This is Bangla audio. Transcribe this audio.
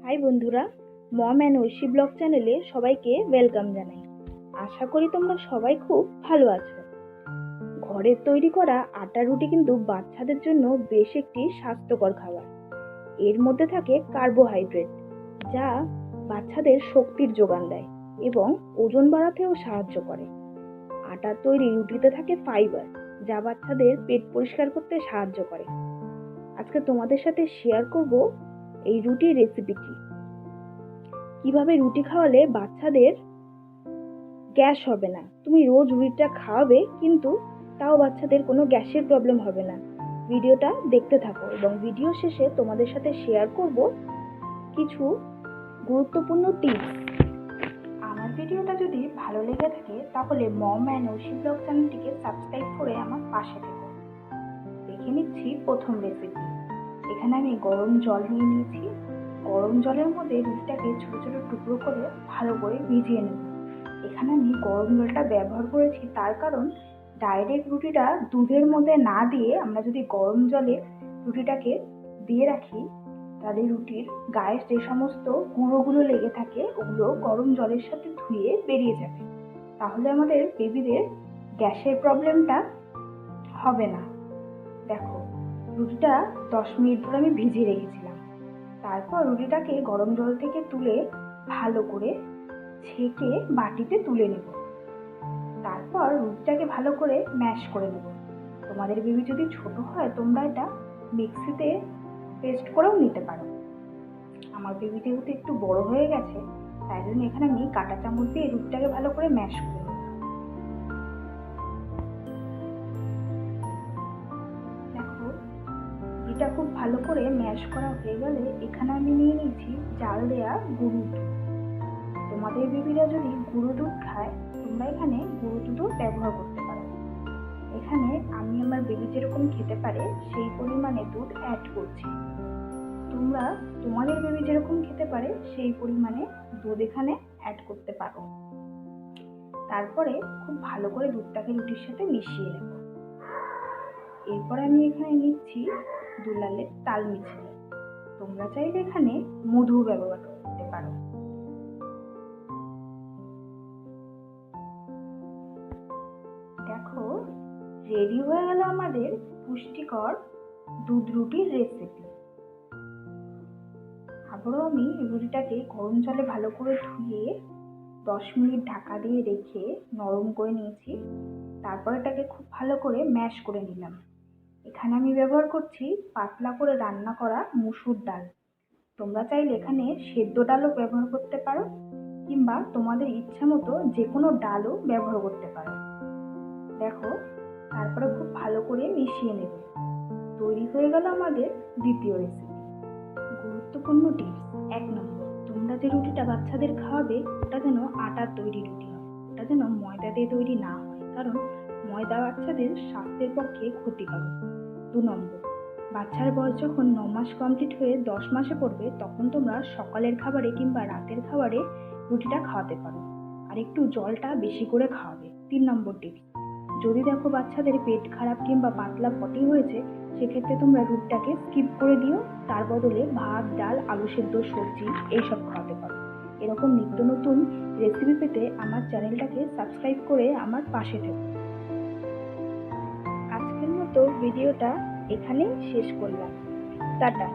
হাই বন্ধুরা, মম অ্যান্ড ঐশী ব্লগ চ্যানেলে সবাইকে ওয়েলকাম জানাই। আশা করি তোমরা সবাই খুব ভালো আছো। ঘরের তৈরি করা আটা রুটি কিন্তু বাচ্চাদের জন্য বেশ একটি স্বাস্থ্যকর খাবার। এর মধ্যে থাকে কার্বোহাইড্রেট, যা বাচ্চাদের শক্তির যোগান দেয় এবং ওজন বাড়াতেও সাহায্য করে। আটার তৈরি রুটিতে থাকে ফাইবার, যা বাচ্চাদের পেট পরিষ্কার করতে সাহায্য করে। আজকে তোমাদের সাথে শেয়ার করব এই রুটির রেসিপিটি। কিভাবে রুটি খাওয়ালে বাচ্চাদের গ্যাস হবে না। তুমি রোজ রুটিটা খাওয়াবে, কিন্তু তাও বাচ্চাদের কোনো গ্যাসের প্রবলেম হবে না। ভিডিওটা দেখতে থাকো এবং ভিডিও শেষে তোমাদের সাথে শেয়ার করব কিছু গুরুত্বপূর্ণ টিপস। আমার ভিডিওটা যদি ভালো লেগে থাকে তাহলে মম অ্যান্ড ঐশী ব্লগ চ্যানেলটিকে সাবস্ক্রাইব করে আমার পাশে থেকো। দেখে নিচ্ছি প্রথম রেসিপি। এখানে আমি গরম জল নিয়ে নিয়েছি। গরম জলের মধ্যে রুটিটাকে ছোট ছোট টুকরো করে ভালো করে ভিজিয়ে নেব। এখানে আমি গরম জলটা ব্যবহার করেছি তার কারণ ডাইরেক্ট রুটিটা দুধের মধ্যে না দিয়ে আমরা যদি গরম জলে রুটিটাকে দিয়ে রাখি, তাহলে রুটির গায়ে যে সমস্ত গুঁড়োগুলো লেগে থাকে ওগুলো গরম জলের সাথে ধুয়ে বেরিয়ে যাবে। তাহলে আমাদের বেবিদের গ্যাসের প্রবলেমটা হবে না। দেখো, রুটিটা 10 মিনিট ধরে আমি ভিজিয়ে রেখেছিলাম। তারপর রুটিটাকে গরম জল থেকে তুলে ভালো করে ছেঁকে বাটিতে তুলে নেব। তারপর রুটিটাকে ভালো করে ম্যাশ করে নেব। তোমাদের বেবি যদি ছোট হয় তোমরা এটা মিক্সিতে পেস্ট করেও নিতে পারো। আমার বেবি যেহেতু একটু বড় হয়ে গেছে, তাই জন্য এখানে আমি কাঁটা চামচ দিয়ে রুটিটাকে ভালো করে ম্যাশ করে নেব। দেখো, রুটিটা খুব ভালো করে ম্যাশ করা হয়ে গেলে এখানে আমি নিয়ে নিয়েছি জাল দেয়া গরুর দুধ। তোমাদের বেবিরা যদি গুঁড়ো দুধ খায় তোমরা এখানে গুঁড়ো দুধও ব্যবহার করতে পারো। এখানে আমি আমার বেবি যেরকম খেতে পারে সেই পরিমাণে দুধ অ্যাড করছি। তোমরা তোমাদের বেবি যেরকম খেতে পারে সেই পরিমাণে দুধ এখানে অ্যাড করতে পারো। তারপরে খুব ভালো করে দুধটাকে রুটির সাথে মিশিয়ে নেব। এরপর আমি এখানে নিচ্ছি দুলালের তাল মিছরি। তোমরা চাইলে এখানে মধু ব্যবহার করতে পারো। দেখো, রেডি হয়ে গেল আমাদের পুষ্টিকর দুধ রুটির রেসিপি। আবারও আমি রুটিটাকে গরম জলে ভালো করে ধুয়ে 10 মিনিট ঢাকা দিয়ে রেখে নরম করে নিয়েছি। তারপর এটাকে খুব ভালো করে ম্যাশ করে নিলাম। এখানে আমি ব্যবহার করছি পাতলা করে রান্না করা মুসুর ডাল। তোমরা চাইলে এখানে সেদ্ধ ডালও ব্যবহার করতে পারো, কিংবা তোমাদের ইচ্ছা মতো যে কোনো ডালও ব্যবহার করতে পারো। দেখো, তারপরে খুব ভালো করে মিশিয়ে নেবে। তৈরি হয়ে গেল আমাদের দ্বিতীয় রেসিপি। গুরুত্বপূর্ণ টিপস: 1 নম্বর, তোমরা যে রুটিটা বাচ্চাদের খাওয়াবে ওটা যেন আটার তৈরি রুটি হয়, ওটা যেন ময়দা দিয়ে তৈরি না হয়, কারণ ময়দা বাচ্চাদের স্বাস্থ্যের পক্ষে ক্ষতিকারক। 2 নম্বর, বাচ্চার বয়স যখন 9 মাস কমপ্লিট হয়ে 10 মাসে পড়বে তখন তোমরা সকালের খাবারে কিংবা রাতের খাবারে রুটিটা খাওয়াতে পারো, আর একটু জলটা বেশি করে খাওয়াবে। 3 নম্বর টিপস, যদি দেখো বাচ্চাদের পেট খারাপ কিংবা পাতলা পটি হয়েছে, সেক্ষেত্রে তোমরা রুটিটাকে স্কিপ করে দিও, তার বদলে ভাত, ডাল, আলু সেদ্ধ, সবজি এইসব খাওয়াতে পারো। এরকম নিত্য নতুন রেসিপি পেতে আমার চ্যানেলটাকে সাবস্ক্রাইব করে আমার পাশে থেকো। আজকের মতো ভিডিওটা এখানেই শেষ করলাম। টাটা।